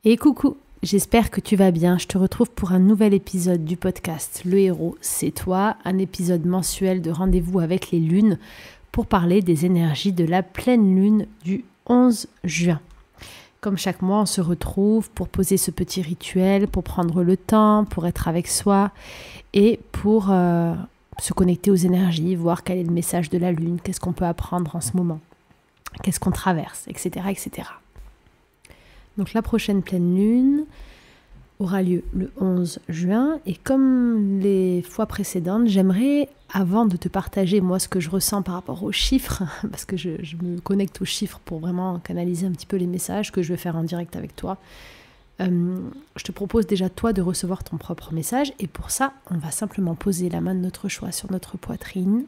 Et coucou, j'espère que tu vas bien. Je te retrouve pour un nouvel épisode du podcast Le Héros, c'est toi, un épisode mensuel de rendez-vous avec les lunes pour parler des énergies de la pleine lune du 11 juin. Comme chaque mois, on se retrouve pour poser ce petit rituel, pour prendre le temps, pour être avec soi et pour se connecter aux énergies, voir quel est le message de la lune, qu'est-ce qu'on peut apprendre en ce moment, qu'est-ce qu'on traverse, etc., etc. Donc la prochaine pleine lune aura lieu le 11 juin et comme les fois précédentes, j'aimerais, avant de te partager moi ce que je ressens par rapport aux chiffres, parce que je me connecte aux chiffres pour vraiment canaliser un petit peu les messages que je vais faire en direct avec toi, je te propose déjà toi de recevoir ton propre message et pour ça, on va simplement poser la main de notre choix sur notre poitrine,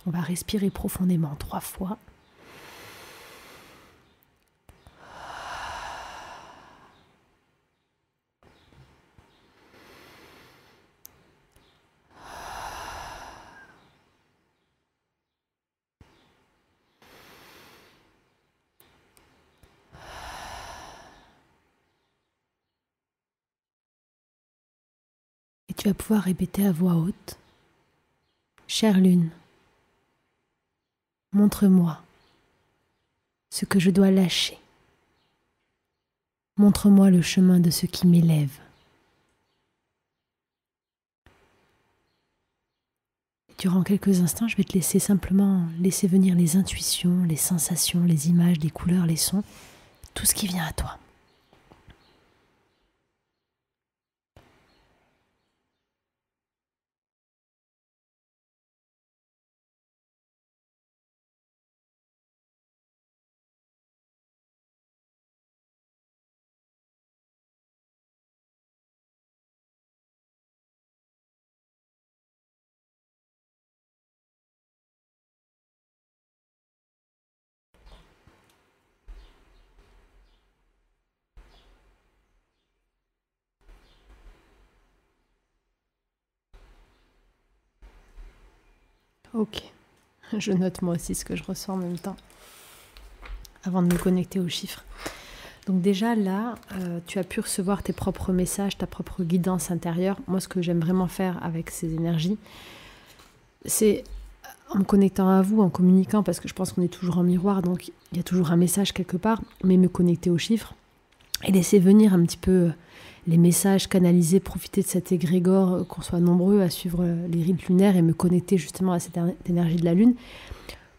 on va respirer profondément 3 fois. Et tu vas pouvoir répéter à voix haute. Chère lune, montre-moi ce que je dois lâcher. Montre-moi le chemin de ce qui m'élève. Durant quelques instants, je vais te laisser simplement laisser venir les intuitions, les sensations, les images, les couleurs, les sons, tout ce qui vient à toi. Ok, je note moi aussi ce que je ressens en même temps, avant de me connecter aux chiffres. Donc déjà là, tu as pu recevoir tes propres messages, ta propre guidance intérieure. Moi, ce que j'aime vraiment faire avec ces énergies, c'est en me connectant à vous, en communiquant, parce que je pense qu'on est toujours en miroir, donc il y a toujours un message quelque part, mais me connecter aux chiffres et laisser venir un petit peu les messages canalisés, profiter de cet égrégore, qu'on soit nombreux à suivre les rites lunaires et me connecter justement à cette énergie de la lune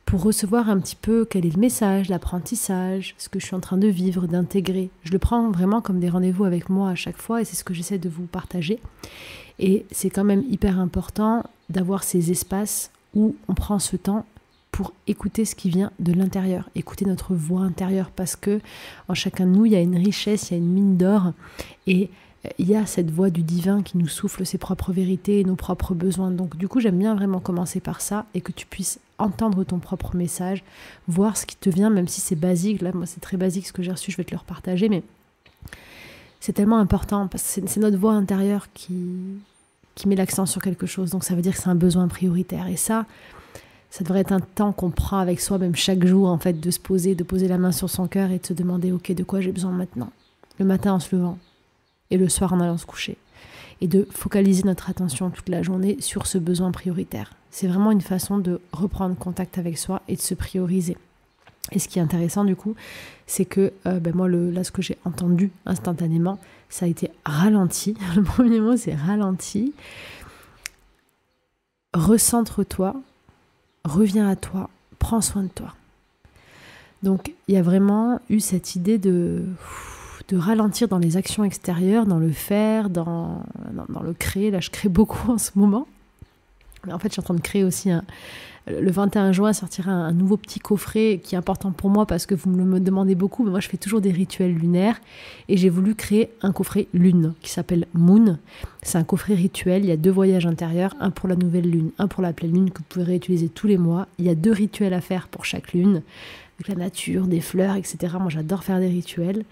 pour recevoir un petit peu quel est le message, l'apprentissage, ce que je suis en train de vivre, d'intégrer. Je le prends vraiment comme des rendez-vous avec moi à chaque fois et c'est ce que j'essaie de vous partager. Et c'est quand même hyper important d'avoir ces espaces où on prend ce temps pour écouter ce qui vient de l'intérieur, écouter notre voix intérieure, parce que en chacun de nous, il y a une richesse, il y a une mine d'or, et il y a cette voix du divin qui nous souffle ses propres vérités et nos propres besoins. Donc du coup, j'aime bien vraiment commencer par ça, et que tu puisses entendre ton propre message, voir ce qui te vient, même si c'est basique. Là, moi, c'est très basique ce que j'ai reçu, je vais te le repartager, mais c'est tellement important, parce que c'est notre voix intérieure qui met l'accent sur quelque chose, donc ça veut dire que c'est un besoin prioritaire, et ça devrait être un temps qu'on prend avec soi, même chaque jour, en fait, de se poser, de poser la main sur son cœur et de se demander, ok, de quoi j'ai besoin maintenant, le matin en se levant et le soir en allant se coucher, et de focaliser notre attention toute la journée sur ce besoin prioritaire. C'est vraiment une façon de reprendre contact avec soi et de se prioriser. Et ce qui est intéressant du coup, c'est que moi, là, ce que j'ai entendu instantanément, ça a été ralenti. Le premier mot, c'est ralenti. Recentre-toi, reviens à toi, prends soin de toi. Donc, il y a vraiment eu cette idée de ralentir dans les actions extérieures, dans le faire, dans le créer. Là, je crée beaucoup en ce moment. Mais en fait, je suis en train de créer aussi le 21 juin sortira un nouveau petit coffret qui est important pour moi parce que vous me demandez beaucoup, mais moi je fais toujours des rituels lunaires et j'ai voulu créer un coffret lune qui s'appelle Moon. C'est un coffret rituel, il y a 2 voyages intérieurs, un pour la nouvelle lune, un pour la pleine lune que vous pouvez réutiliser tous les mois. Il y a 2 rituels à faire pour chaque lune, avec la nature, des fleurs, etc. Moi j'adore faire des rituels.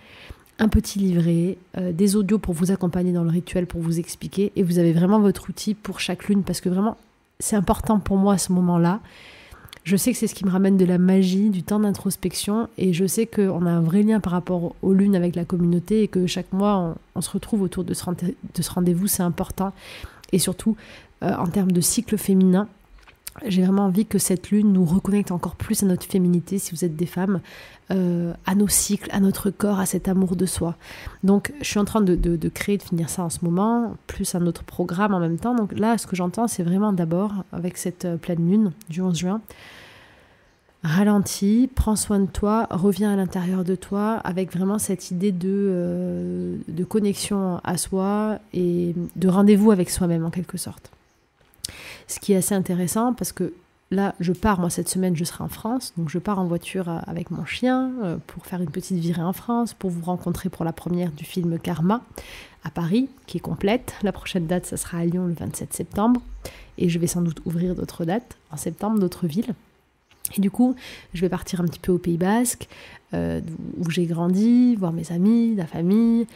Un petit livret, des audios pour vous accompagner dans le rituel, pour vous expliquer, et vous avez vraiment votre outil pour chaque lune parce que vraiment c'est important pour moi à ce moment-là Je sais que c'est ce qui me ramène de la magie, du temps d'introspection, et je sais qu'on a un vrai lien par rapport aux lunes avec la communauté et que chaque mois, on se retrouve autour de ce rendez-vous, c'est important. Et surtout, en termes de cycle féminin, j'ai vraiment envie que cette lune nous reconnecte encore plus à notre féminité, si vous êtes des femmes, à nos cycles, à notre corps, à cet amour de soi. Donc, je suis en train de créer, de finir ça en ce moment, plus un autre programme en même temps. Donc là, ce que j'entends, c'est vraiment d'abord, avec cette pleine lune du 11 juin, ralentis, prends soin de toi, reviens à l'intérieur de toi, avec vraiment cette idée de connexion à soi et de rendez-vous avec soi-même, en quelque sorte. Ce qui est assez intéressant parce que là, je pars, moi cette semaine, je serai en France, donc je pars en voiture avec mon chien pour faire une petite virée en France, pour vous rencontrer pour la première du film Karma à Paris, qui est complète. La prochaine date, ça sera à Lyon le 27 septembre, et je vais sans doute ouvrir d'autres dates en septembre, d'autres villes. Et du coup, je vais partir un petit peu au Pays Basque, où j'ai grandi, voir mes amis, la famille,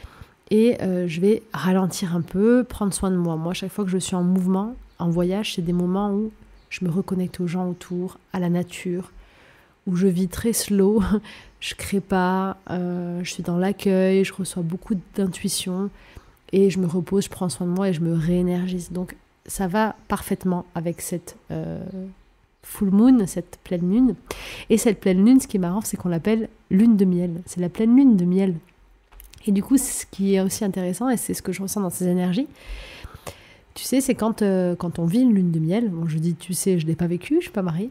et je vais ralentir un peu, prendre soin de moi. Moi, chaque fois que je suis en mouvement, en voyage, c'est des moments où je me reconnecte aux gens autour, à la nature, où je vis très slow, je crée pas, je suis dans l'accueil, je reçois beaucoup d'intuition et je me repose, je prends soin de moi et je me réénergise. Donc ça va parfaitement avec cette full moon, cette pleine lune. Et cette pleine lune, ce qui est marrant, c'est qu'on l'appelle lune de miel. C'est la pleine lune de miel. Et du coup, ce qui est aussi intéressant, et c'est ce que je ressens dans ces énergies, tu sais, c'est quand on vit une lune de miel, bon, je dis tu sais, je ne l'ai pas vécu, je ne suis pas mariée,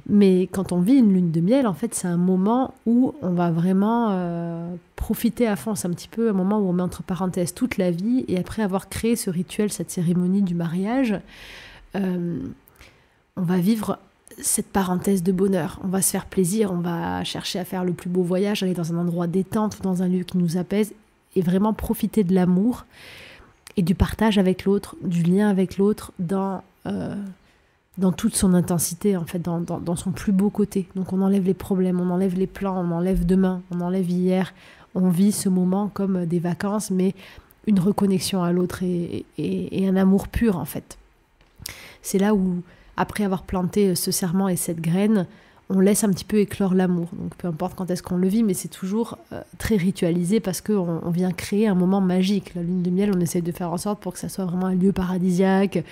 mais quand on vit une lune de miel, en fait, c'est un moment où on va vraiment profiter à fond. C'est un petit peu un moment où on met entre parenthèses toute la vie, et après avoir créé ce rituel, cette cérémonie du mariage, on va vivre cette parenthèse de bonheur. On va se faire plaisir, on va chercher à faire le plus beau voyage, aller dans un endroit détente ou dans un lieu qui nous apaise, et vraiment profiter de l'amour et du partage avec l'autre, du lien avec l'autre dans toute son intensité, en fait, dans son plus beau côté. Donc on enlève les problèmes, on enlève les plans, on enlève demain, on enlève hier. On vit ce moment comme des vacances, mais une reconnexion à l'autre et un amour pur, en fait. C'est là où, après avoir planté ce serment et cette graine, on laisse un petit peu éclore l'amour. Donc peu importe quand est-ce qu'on le vit, mais c'est toujours très ritualisé parce qu'on vient créer un moment magique. La lune de miel, on essaie de faire en sorte pour que ça soit vraiment un lieu paradisiaque,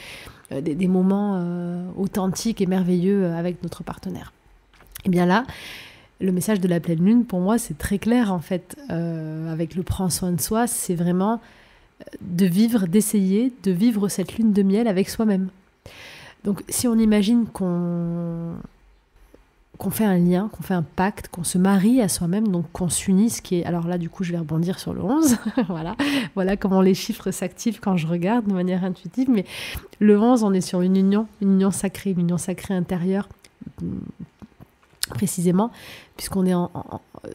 des moments authentiques et merveilleux avec notre partenaire. Et bien là, le message de la pleine lune, pour moi, c'est très clair en fait. Avec le prends soin de soi, c'est vraiment d'essayer de vivre cette lune de miel avec soi-même. Donc si on imagine qu'on fait un lien, qu'on fait un pacte, qu'on se marie à soi-même, donc qu'on s'unit, ce qui est... Alors là, du coup, je vais rebondir sur le 11. Voilà comment les chiffres s'activent quand je regarde de manière intuitive. Mais le 11, on est sur une union sacrée, intérieure, précisément, puisqu'on est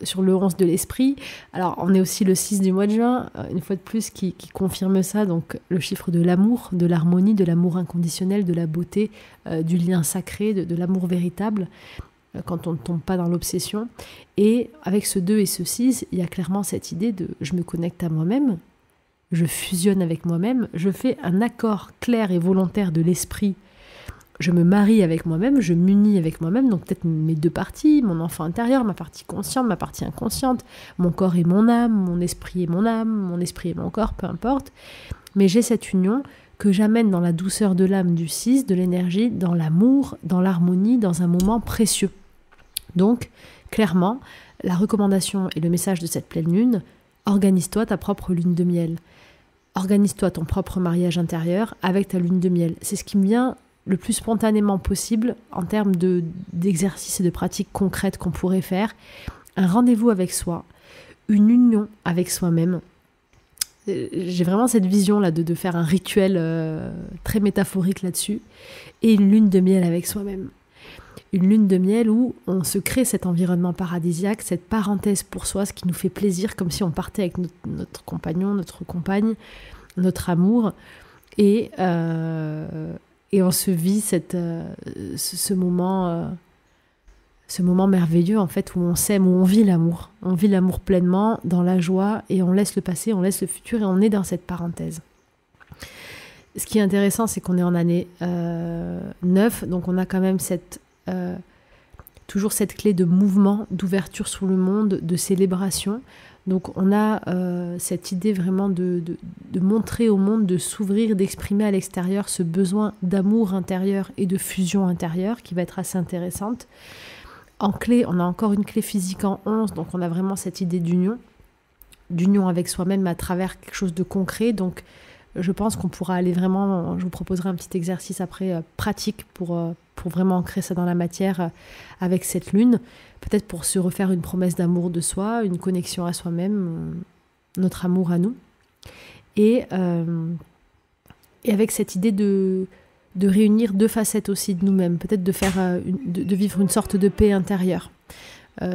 sur le 11 de l'esprit. Alors, on est aussi le 6 du mois de juin, une fois de plus, qui confirme ça, donc le chiffre de l'amour, de l'harmonie, de l'amour inconditionnel, de la beauté, du lien sacré, de l'amour véritable, quand on ne tombe pas dans l'obsession. Et avec ce 2 et ce 6, il y a clairement cette idée de je me connecte à moi-même, je fusionne avec moi-même, je fais un accord clair et volontaire de l'esprit, je me marie avec moi-même, je m'unis avec moi-même, donc peut-être mes deux parties, mon enfant intérieur, ma partie consciente, ma partie inconsciente, mon corps et mon âme, mon esprit et mon âme, mon esprit et mon corps, peu importe. Mais j'ai cette union que j'amène dans la douceur de l'âme du 6, de l'énergie, dans l'amour, dans l'harmonie, dans un moment précieux. Donc, clairement, la recommandation et le message de cette pleine lune, organise-toi ta propre lune de miel. Organise-toi ton propre mariage intérieur avec ta lune de miel. C'est ce qui me vient le plus spontanément possible en termes d'exercices et de pratiques concrètes qu'on pourrait faire. Un rendez-vous avec soi, une union avec soi-même. J'ai vraiment cette vision-là de faire un rituel très métaphorique là-dessus. Et une lune de miel avec soi-même. Une lune de miel où on se crée cet environnement paradisiaque, cette parenthèse pour soi, ce qui nous fait plaisir, comme si on partait avec notre compagnon, notre compagne, notre amour. Et on se vit ce moment merveilleux en fait, où on s'aime, où on vit l'amour. On vit l'amour pleinement, dans la joie, et on laisse le passé, on laisse le futur, et on est dans cette parenthèse. Ce qui est intéressant, c'est qu'on est en année 9, donc on a quand même cette toujours cette clé de mouvement, d'ouverture sur le monde, de célébration. Donc on a cette idée vraiment de montrer au monde, de s'ouvrir, d'exprimer à l'extérieur ce besoin d'amour intérieur et de fusion intérieure qui va être assez intéressante. En clé, on a encore une clé physique en 11, donc on a vraiment cette idée d'union avec soi-même à travers quelque chose de concret. Donc je pense qu'on pourra aller vraiment, je vous proposerai un petit exercice après pratique pour vraiment ancrer ça dans la matière avec cette lune, peut-être pour se refaire une promesse d'amour de soi, une connexion à soi-même, notre amour à nous, et avec cette idée de réunir 2 facettes aussi de nous-mêmes, peut-être de faire de vivre une sorte de paix intérieure.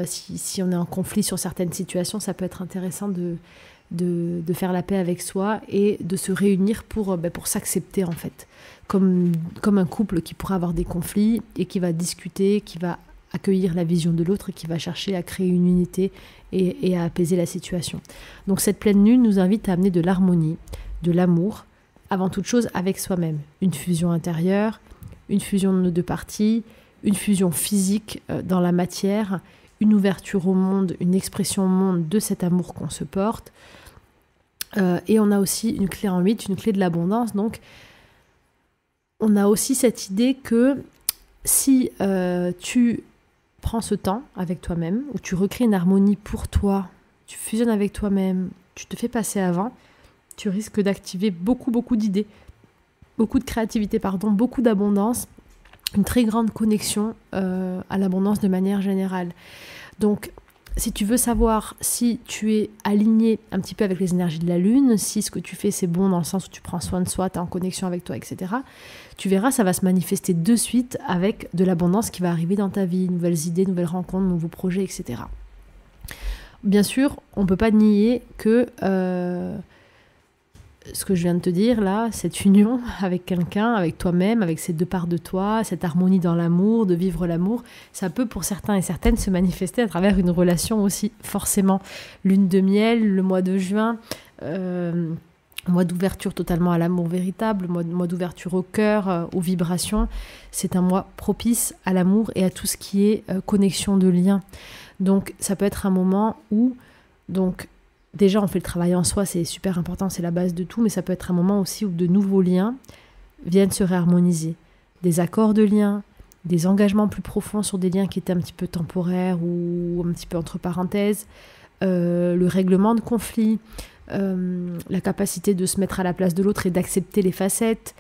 Si on est en conflit sur certaines situations, ça peut être intéressant de faire la paix avec soi et de se réunir pour s'accepter en fait, comme un couple qui pourra avoir des conflits et qui va discuter, qui va accueillir la vision de l'autre et qui va chercher à créer une unité et à apaiser la situation. Donc cette pleine lune nous invite à amener de l'harmonie, de l'amour, avant toute chose avec soi-même. Une fusion intérieure, une fusion de nos 2 parties, une fusion physique dans la matière, une ouverture au monde, une expression au monde de cet amour qu'on se porte. Et on a aussi une clé en 8, une clé de l'abondance. Donc, on a aussi cette idée que si tu prends ce temps avec toi-même, où tu recrées une harmonie pour toi, tu fusionnes avec toi-même, tu te fais passer avant, tu risques d'activer beaucoup d'idées, beaucoup de créativité, beaucoup d'abondance, une très grande connexion à l'abondance de manière générale. Donc, si tu veux savoir si tu es aligné un petit peu avec les énergies de la lune, si ce que tu fais c'est bon dans le sens où tu prends soin de soi, tu es en connexion avec toi, etc., tu verras, ça va se manifester de suite avec de l'abondance qui va arriver dans ta vie, nouvelles idées, nouvelles rencontres, nouveaux projets, etc. Bien sûr, on ne peut pas nier que ce que je viens de te dire là, cette union avec quelqu'un, avec toi-même, avec ces 2 parts de toi, cette harmonie dans l'amour, de vivre l'amour, ça peut pour certains et certaines se manifester à travers une relation aussi, forcément. Lune de miel, le mois de juin, mois d'ouverture totalement à l'amour véritable, mois d'ouverture au cœur, aux vibrations. C'est un mois propice à l'amour et à tout ce qui est connexion de lien. Donc ça peut être un moment où déjà, on fait le travail en soi, c'est super important, c'est la base de tout, mais ça peut être un moment aussi où de nouveaux liens viennent se réharmoniser. Des accords de liens, des engagements plus profonds sur des liens qui étaient un petit peu temporaires ou un petit peu entre parenthèses, le règlement de conflits, la capacité de se mettre à la place de l'autre et d'accepter les facettes,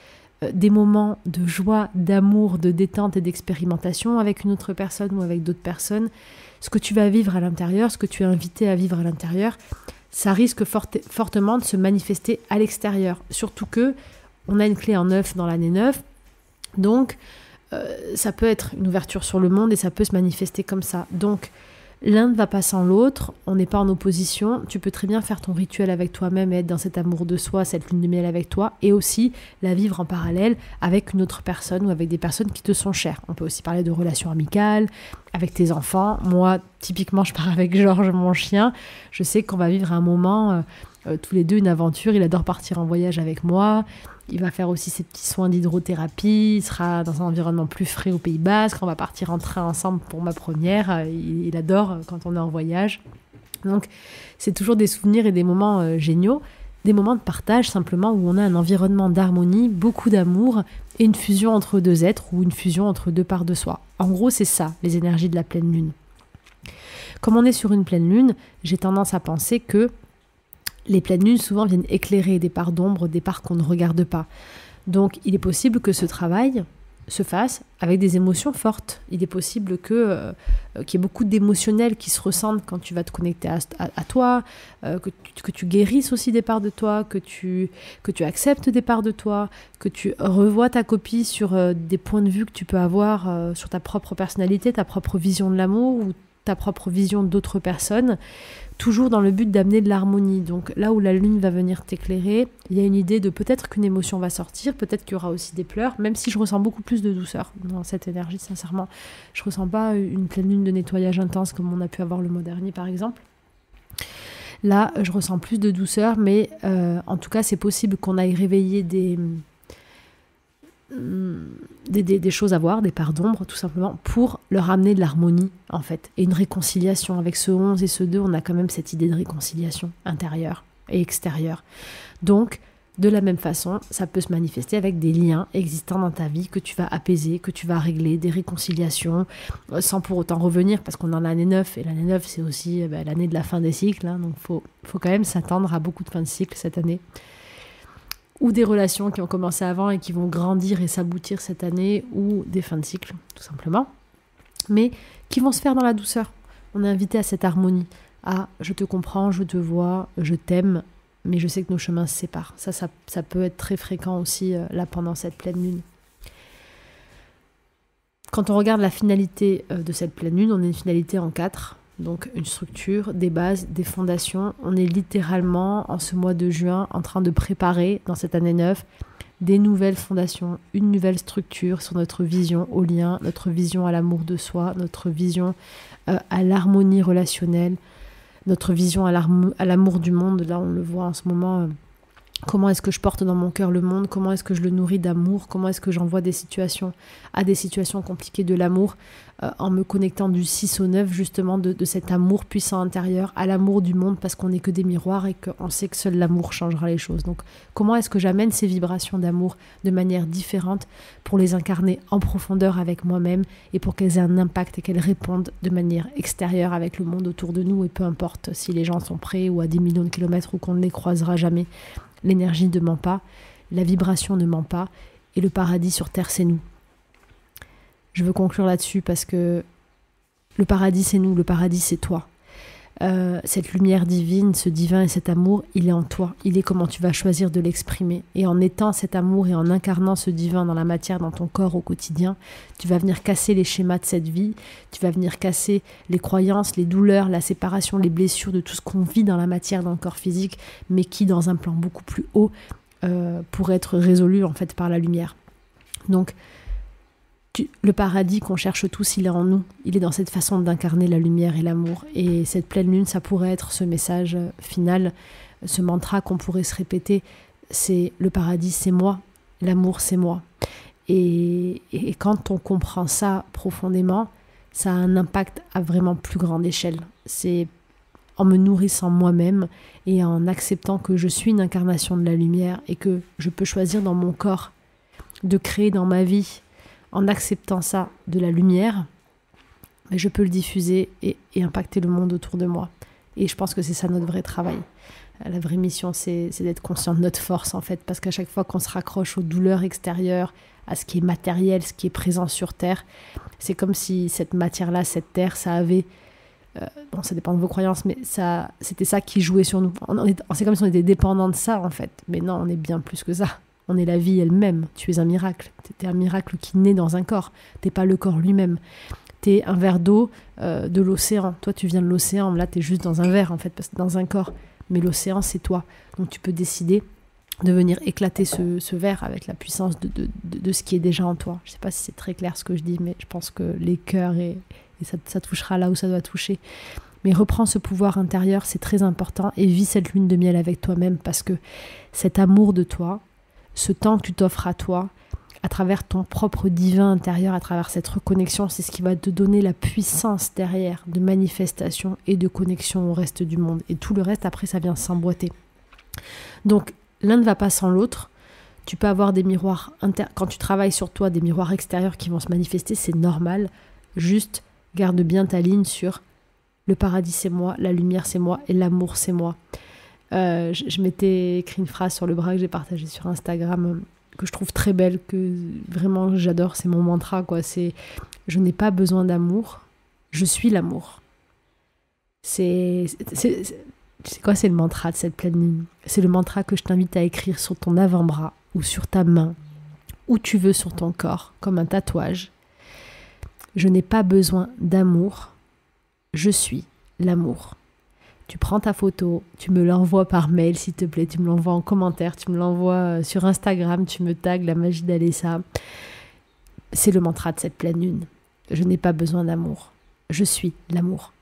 des moments de joie, d'amour, de détente et d'expérimentation avec une autre personne ou avec d'autres personnes. Ce que tu vas vivre à l'intérieur, ce que tu es invité à vivre à l'intérieur, ça risque fortement de se manifester à l'extérieur. Surtout que on a une clé en 9 dans l'année 9, donc ça peut être une ouverture sur le monde et ça peut se manifester comme ça. Donc l'un ne va pas sans l'autre, on n'est pas en opposition, tu peux très bien faire ton rituel avec toi-même et être dans cet amour de soi, cette lune de miel avec toi, et aussi la vivre en parallèle avec une autre personne ou avec des personnes qui te sont chères. On peut aussi parler de relations amicales, avec tes enfants. Moi, typiquement, je pars avec Georges, mon chien, je sais qu'on va vivre un moment, tous les 2, une aventure, il adore partir en voyage avec moi. Il va faire aussi ses petits soins d'hydrothérapie, il sera dans un environnement plus frais au Pays Basque, on va partir en train ensemble pour ma première, il adore quand on est en voyage. Donc c'est toujours des souvenirs et des moments géniaux, des moments de partage simplement où on a un environnement d'harmonie, beaucoup d'amour et une fusion entre 2 êtres ou une fusion entre 2 parts de soi. En gros c'est ça, les énergies de la pleine lune. Comme on est sur une pleine lune, j'ai tendance à penser que les pleines lunes souvent viennent éclairer des parts d'ombre, des parts qu'on ne regarde pas. Donc il est possible que ce travail se fasse avec des émotions fortes. Il est possible qu'il y ait beaucoup d'émotionnels qui se ressentent quand tu vas te connecter à toi, que tu guérisses aussi des parts de toi, que tu acceptes des parts de toi, que tu revois ta copie sur des points de vue que tu peux avoir sur ta propre personnalité, ta propre vision de l'amour ou ta propre vision d'autres personnes, toujours dans le but d'amener de l'harmonie. Donc là où la lune va venir t'éclairer, il y a une idée de peut-être qu'une émotion va sortir, peut-être qu'il y aura aussi des pleurs, même si je ressens beaucoup plus de douceur dans cette énergie, sincèrement. Je ressens pas une pleine lune de nettoyage intense comme on a pu avoir le mois dernier par exemple. Là, je ressens plus de douceur, mais en tout cas, c'est possible qu'on aille réveiller des choses à voir, des parts d'ombre, tout simplement, pour leur amener de l'harmonie, en fait, et une réconciliation. Avec ce 11 et ce 2, on a quand même cette idée de réconciliation intérieure et extérieure. Donc, de la même façon, ça peut se manifester avec des liens existants dans ta vie que tu vas apaiser, que tu vas régler, des réconciliations, sans pour autant revenir, parce qu'on est en l'année 9, et l'année 9, c'est aussi l'année de la fin des cycles, hein, donc faut quand même s'attendre à beaucoup de fins de cycle cette année. Ou des relations qui ont commencé avant et qui vont grandir et s'aboutir cette année, ou des fins de cycle, tout simplement, mais qui vont se faire dans la douceur. On est invité à cette harmonie, à je te comprends, je te vois, je t'aime, mais je sais que nos chemins se séparent. Ça peut être très fréquent aussi là pendant cette pleine lune. Quand on regarde la finalité de cette pleine lune, on a une finalité en 4. Donc une structure, des bases, des fondations. On est littéralement en ce mois de juin en train de préparer dans cette année 9 des nouvelles fondations, une nouvelle structure sur notre vision au lien, notre vision à l'amour de soi, notre vision à l'harmonie relationnelle, notre vision à l'amour du monde. Là on le voit en ce moment, comment est-ce que je porte dans mon cœur le monde, comment est-ce que je le nourris d'amour, comment est-ce que j'envoie des situations compliquées de l'amour, en me connectant du 6 au 9 justement de cet amour puissant intérieur à l'amour du monde, parce qu'on n'est que des miroirs et qu'on sait que seul l'amour changera les choses. Donc comment est-ce que j'amène ces vibrations d'amour de manière différente pour les incarner en profondeur avec moi-même et pour qu'elles aient un impact et qu'elles répondent de manière extérieure avec le monde autour de nous, et peu importe si les gens sont près ou à des millions de kilomètres ou qu'on ne les croisera jamais. L'énergie ne ment pas, la vibration ne ment pas, et le paradis sur Terre, c'est nous. Je veux conclure là-dessus parce que le paradis, c'est nous, le paradis, c'est toi. Cette lumière divine, ce divin et cet amour, il est en toi. Il est comment tu vas choisir de l'exprimer. Et en étant cet amour et en incarnant ce divin dans la matière, dans ton corps au quotidien, tu vas venir casser les schémas de cette vie, tu vas venir casser les croyances, les douleurs, la séparation, les blessures de tout ce qu'on vit dans la matière, dans le corps physique, mais qui, dans un plan beaucoup plus haut, pourrait être résolu en fait par la lumière. Donc, le paradis qu'on cherche tous, il est en nous. Il est dans cette façon d'incarner la lumière et l'amour. Et cette pleine lune, ça pourrait être ce message final, ce mantra qu'on pourrait se répéter. C'est le paradis, c'est moi. L'amour, c'est moi. Et quand on comprend ça profondément, ça a un impact à vraiment plus grande échelle. C'est en me nourrissant moi-même et en acceptant que je suis une incarnation de la lumière et que je peux choisir dans mon corps de créer dans ma vie. En acceptant ça de la lumière, mais je peux le diffuser et impacter le monde autour de moi. Et je pense que c'est ça notre vrai travail. La vraie mission, c'est d'être conscient de notre force, en fait, parce qu'à chaque fois qu'on se raccroche aux douleurs extérieures, à ce qui est matériel, ce qui est présent sur Terre, c'est comme si cette matière-là, cette Terre, ça avait... bon, ça dépend de vos croyances, mais c'était ça qui jouait sur nous. C'est comme si on était dépendant de ça, en fait. Mais non, on est bien plus que ça. On est la vie elle-même. Tu es un miracle. Tu es un miracle qui naît dans un corps. Tu n'es pas le corps lui-même. Tu es un verre d'eau de l'océan. Toi, tu viens de l'océan. Là, tu es juste dans un verre, en fait, parce que dans un corps. Mais l'océan, c'est toi. Donc, tu peux décider de venir éclater ce verre avec la puissance de ce qui est déjà en toi. Je ne sais pas si c'est très clair ce que je dis, mais je pense que les cœurs, et ça touchera là où ça doit toucher. Mais reprends ce pouvoir intérieur, c'est très important. Et vis cette lune de miel avec toi-même, parce que cet amour de toi, ce temps que tu t'offres à toi, à travers ton propre divin intérieur, à travers cette reconnexion, c'est ce qui va te donner la puissance derrière de manifestation et de connexion au reste du monde. Et tout le reste, après, ça vient s'emboîter. Donc, l'un ne va pas sans l'autre. Tu peux avoir des miroirs, quand tu travailles sur toi, des miroirs extérieurs qui vont se manifester, c'est normal. Juste, garde bien ta ligne sur le paradis, c'est moi, la lumière, c'est moi, et l'amour, c'est moi. Je m'étais écrit une phrase sur le bras que j'ai partagée sur Instagram que je trouve très belle, que vraiment j'adore, c'est mon mantra, quoi. C'est « Je n'ai pas besoin d'amour, je suis l'amour ». C'est quoi, c'est le mantra de cette pleine lune? C'est le mantra que je t'invite à écrire sur ton avant-bras ou sur ta main, où tu veux sur ton corps, comme un tatouage. Je n'ai pas besoin d'amour, je suis l'amour. Tu prends ta photo, tu me l'envoies par mail s'il te plaît, tu me l'envoies en commentaire, tu me l'envoies sur Instagram, tu me tags la magie d'Alessa. C'est le mantra de cette pleine lune. Je n'ai pas besoin d'amour, je suis l'amour.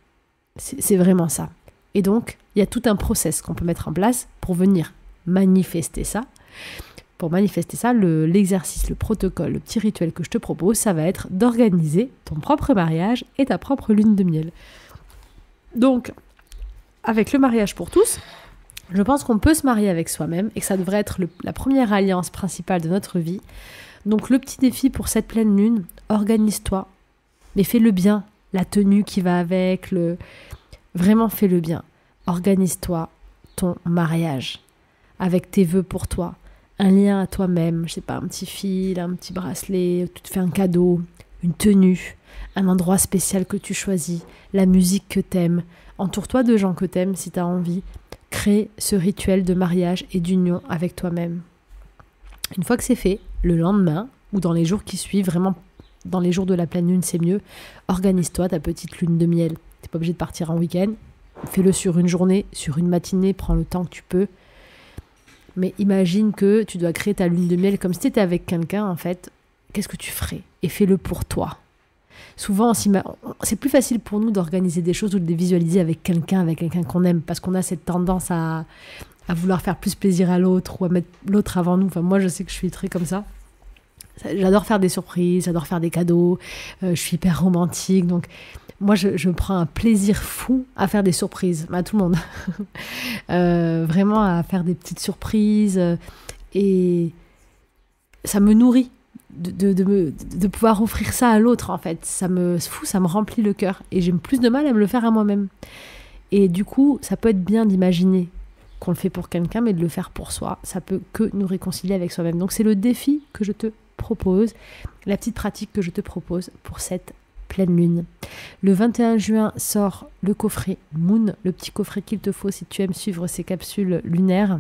C'est vraiment ça. Et donc, il y a tout un process qu'on peut mettre en place pour venir manifester ça, Pour manifester ça, l'exercice, le protocole, le petit rituel que je te propose, ça va être d'organiser ton propre mariage et ta propre lune de miel. Donc, avec le mariage pour tous, je pense qu'on peut se marier avec soi-même et que ça devrait être la première alliance principale de notre vie. Donc, le petit défi pour cette pleine lune, organise-toi, mais fais-le bien. La tenue qui va avec, vraiment fais-le bien. Organise-toi ton mariage avec tes vœux pour toi. Un lien à toi-même, je sais pas, un petit fil, un petit bracelet, tu te fais un cadeau, une tenue, un endroit spécial que tu choisis, la musique que t'aimes. Entoure-toi de gens que t'aimes si t'as envie. Crée ce rituel de mariage et d'union avec toi-même. Une fois que c'est fait, le lendemain ou dans les jours qui suivent, vraiment dans les jours de la pleine lune, c'est mieux, organise-toi ta petite lune de miel. T'es pas obligé de partir en week-end. Fais-le sur une journée, sur une matinée, prends le temps que tu peux. Mais imagine que tu dois créer ta lune de miel comme si tu étais avec quelqu'un, en fait. Qu'est-ce que tu ferais? Et fais-le pour toi. Souvent, c'est plus facile pour nous d'organiser des choses ou de les visualiser avec quelqu'un qu'on aime, parce qu'on a cette tendance à vouloir faire plus plaisir à l'autre ou à mettre l'autre avant nous. Enfin, moi, je sais que je suis très comme ça. J'adore faire des surprises, j'adore faire des cadeaux, je suis hyper romantique, donc moi je prends un plaisir fou à faire des surprises, à tout le monde. Vraiment à faire des petites surprises, et ça me nourrit de pouvoir offrir ça à l'autre, en fait. Ça me remplit le cœur, et j'ai plus de mal à me le faire à moi-même. Et du coup, ça peut être bien d'imaginer qu'on le fait pour quelqu'un, mais de le faire pour soi, ça peut que nous réconcilier avec soi-même. Donc c'est le défi que je te propose, la petite pratique que je te propose pour cette pleine lune. Le 21 juin sort le coffret Moon, le petit coffret qu'il te faut si tu aimes suivre ces capsules lunaires.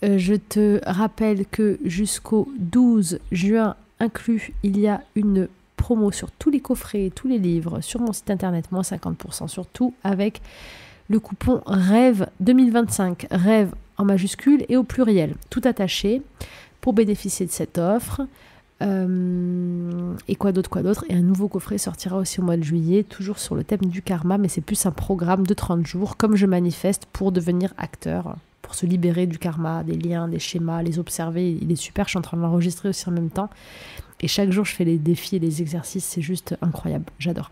Je te rappelle que jusqu'au 12 juin inclus, il y a une promo sur tous les coffrets, tous les livres, sur mon site internet, moins 50% sur tout, avec le coupon RêVE 2025, RêVE en majuscule et au pluriel, tout attaché, pour bénéficier de cette offre. Et quoi d'autre. Et un nouveau coffret sortira aussi au mois de juillet, toujours sur le thème du karma, mais c'est plus un programme de 30 jours, comme je manifeste, pour devenir acteur, pour se libérer du karma, des liens, des schémas, les observer. Il est super, je suis en train de l'enregistrer aussi en même temps. Et chaque jour, je fais les défis et les exercices, c'est juste incroyable, j'adore.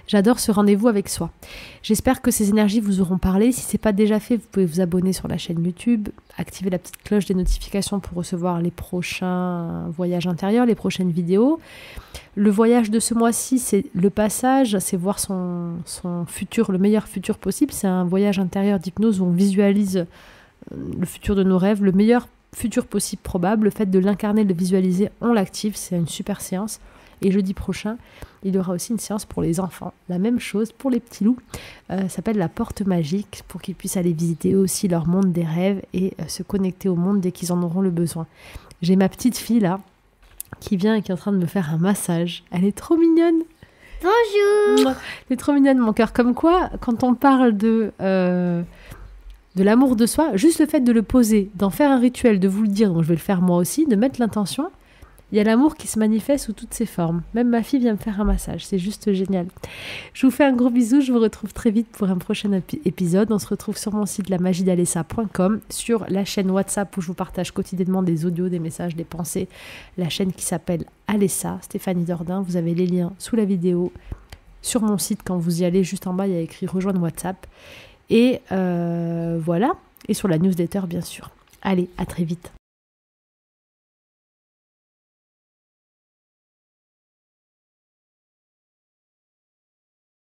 J'adore ce rendez-vous avec soi. J'espère que ces énergies vous auront parlé. Si ce n'est pas déjà fait, vous pouvez vous abonner sur la chaîne YouTube, activer la petite cloche des notifications pour recevoir les prochains voyages intérieurs, les prochaines vidéos. Le voyage de ce mois-ci, c'est le passage, c'est voir son futur, le meilleur futur possible. C'est un voyage intérieur d'hypnose où on visualise le futur de nos rêves, le meilleur futur possible probable. Le fait de l'incarner, de le visualiser, on l'active. C'est une super séance. Et jeudi prochain, il y aura aussi une séance pour les enfants. La même chose pour les petits loups. Ça s'appelle la porte magique, pour qu'ils puissent aller visiter eux aussi leur monde des rêves et se connecter au monde dès qu'ils en auront le besoin. J'ai ma petite fille là, qui vient et qui est en train de me faire un massage. Elle est trop mignonne. Bonjour. Elle est trop mignonne, mon cœur. Comme quoi, quand on parle de l'amour de soi, juste le fait de le poser, d'en faire un rituel, de vous le dire, donc je vais le faire moi aussi, de mettre l'intention, il y a l'amour qui se manifeste sous toutes ses formes. Même ma fille vient me faire un massage, c'est juste génial. Je vous fais un gros bisou, je vous retrouve très vite pour un prochain épisode. On se retrouve sur mon site lamagidalessa.com, sur la chaîne WhatsApp où je vous partage quotidiennement des audios, des messages, des pensées. La chaîne qui s'appelle Alessa, Stéphanie Dordain. Vous avez les liens sous la vidéo. Sur mon site, quand vous y allez, juste en bas, il y a écrit rejoindre WhatsApp. Et voilà, et sur la newsletter bien sûr. Allez, à très vite.